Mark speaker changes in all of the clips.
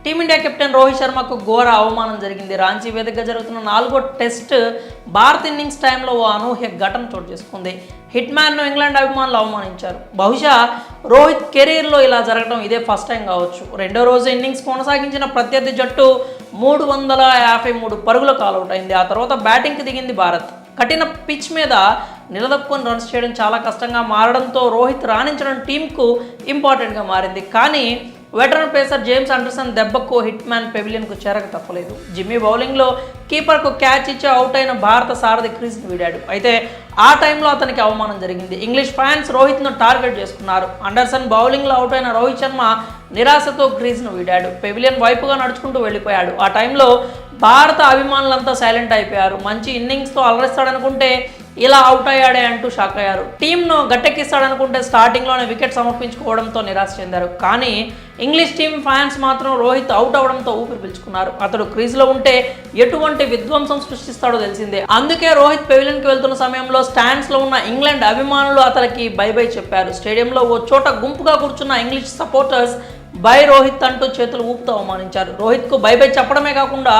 Speaker 1: Team India captain Rohit శర్మకు ఘోర అవమానం జరిగింది. రాంచీ వేదికగా జరుగుతున్న 4వ టెస్ట్ భారత్ ఇన్నింగ్స్ టైంలో ఓ అనూహ్య ఘటన చోటు చేసుకుంది. హిట్ మ్యాన్ను ఇంగ్లాండ్ అభిమానులు అవమానించారు. బహుశా రోహిత్ కెరీర్లో ఇలా జరగడం ఇదే ఫస్ట్ టైం కావచ్చు. రెండో రోజు ఇన్నింగ్స్ కొనసాగించిన ప్రత్యర్థి జట్టు 353 పరుగులకు ఆలౌట్ అయింది. ఆ తర్వాత బ్యాటింగ్కి దిగింది భారత్. కఠిన పిచ్ మీద నిలదొక్కుని రన్స్ చేయడం చాలా కష్టంగా మారడంతో రోహిత్ రాణించడం టీంకు ఇంపార్టెంట్గా మారింది. కానీ వెటరన్ పేసర్ జేమ్స్ ఆండర్సన్ దెబ్బకు హిట్ మ్యాన్ పెవిలియన్కు చేరక తప్పలేదు. జిమ్మీ బౌలింగ్లో కీపర్కు క్యాచ్ ఇచ్చి అవుట్ అయిన భారత సారథి క్రీజ్ను వీడాడు. అయితే ఆ టైంలో అతనికి అవమానం జరిగింది. ఇంగ్లీష్ ఫ్యాన్స్ రోహిత్ను టార్గెట్ చేసుకున్నారు. ఆండర్సన్ బౌలింగ్లో అవుట్ అయిన రోహిత్ శర్మ నిరాశతో క్రీజ్ను వీడాడు. పెవిలియన్ వైపుగా నడుచుకుంటూ వెళ్ళిపోయాడు. ఆ టైంలో భారత అభిమానులంతా సైలెంట్ అయిపోయారు. మంచి ఇన్నింగ్స్తో అలరిస్తాడనుకుంటే ఇలా అవుట్ అయ్యాడే అంటూ షాక్ అయ్యారు. టీంను గట్టెక్కిస్తాడనుకుంటే స్టార్టింగ్లోనే వికెట్ సమర్పించుకోవడంతో నిరాశ చెందారు. కానీ ఇంగ్లీష్ టీం ఫ్యాన్స్ మాత్రం రోహిత్ అవుట్ అవడంతో ఊపిరి పీల్చుకున్నారు. అతడు క్రీజ్లో ఉంటే ఎటువంటి విధ్వంసం సృష్టిస్తాడో తెలిసిందే. అందుకే రోహిత్ పెవిలియన్కి వెళ్తున్న సమయంలో స్టాండ్స్లో ఉన్న ఇంగ్లాండ్ అభిమానులు అతనికి బై బై చెప్పారు. స్టేడియంలో ఓ చోట గుంపుగా కూర్చున్న ఇంగ్లీష్ సపోర్టర్స్ బై రోహిత్ అంటూ చేతులు ఊపుతూ అవమానించారు. రోహిత్కు బై బై చెప్పడమే కాకుండా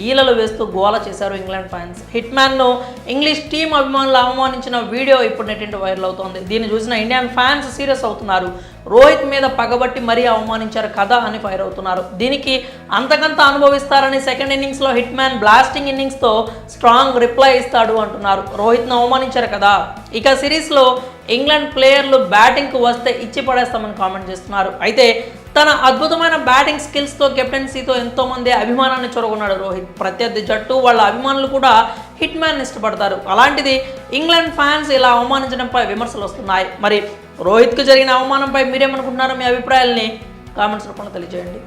Speaker 1: ఈలలు వేస్తూ గోల చేశారు ఇంగ్లాండ్ ఫ్యాన్స్. హిట్ మ్యాన్ను ఇంగ్లీష్ టీం అభిమానులు అవమానించిన వీడియో ఇప్పుడు నెట్టింటి వైరల్ అవుతోంది. దీన్ని చూసిన ఇండియన్ ఫ్యాన్స్ సీరియస్ అవుతున్నారు. రోహిత్ మీద పగబట్టి మరీ అవమానించారు కదా అని ఫైర్ అవుతున్నారు. దీనికి అంతకంత అనుభవిస్తారని సెకండ్ ఇన్నింగ్స్లో హిట్ మ్యాన్ బ్లాస్టింగ్ ఇన్నింగ్స్తో స్ట్రాంగ్ రిప్లై ఇస్తాడు అంటున్నారు. రోహిత్ను అవమానించారు కదా, ఇక సిరీస్లో ఇంగ్లాండ్ ప్లేయర్లు బ్యాటింగ్కు వస్తే ఇచ్చి పడేస్తామని కామెంట్ చేస్తున్నారు. అయితే తన అద్భుతమైన బ్యాటింగ్ స్కిల్స్తో కెప్టెన్సీతో ఎంతోమంది అభిమానాన్ని చొరగొన్నాడు రోహిత్. ప్రత్యర్థి జట్టు వాళ్ళ అభిమానులు కూడా హిట్ మ్యాన్ ఇష్టపడతారు. అలాంటిది ఇంగ్లాండ్ ఫ్యాన్స్ ఇలా అవమానించడంపై విమర్శలు వస్తున్నాయి. మరి రోహిత్కు జరిగిన అవమానంపై మీరేమనుకుంటున్నారో మీ అభిప్రాయాల్ని కామెంట్స్ రూపంలో తెలియజేయండి.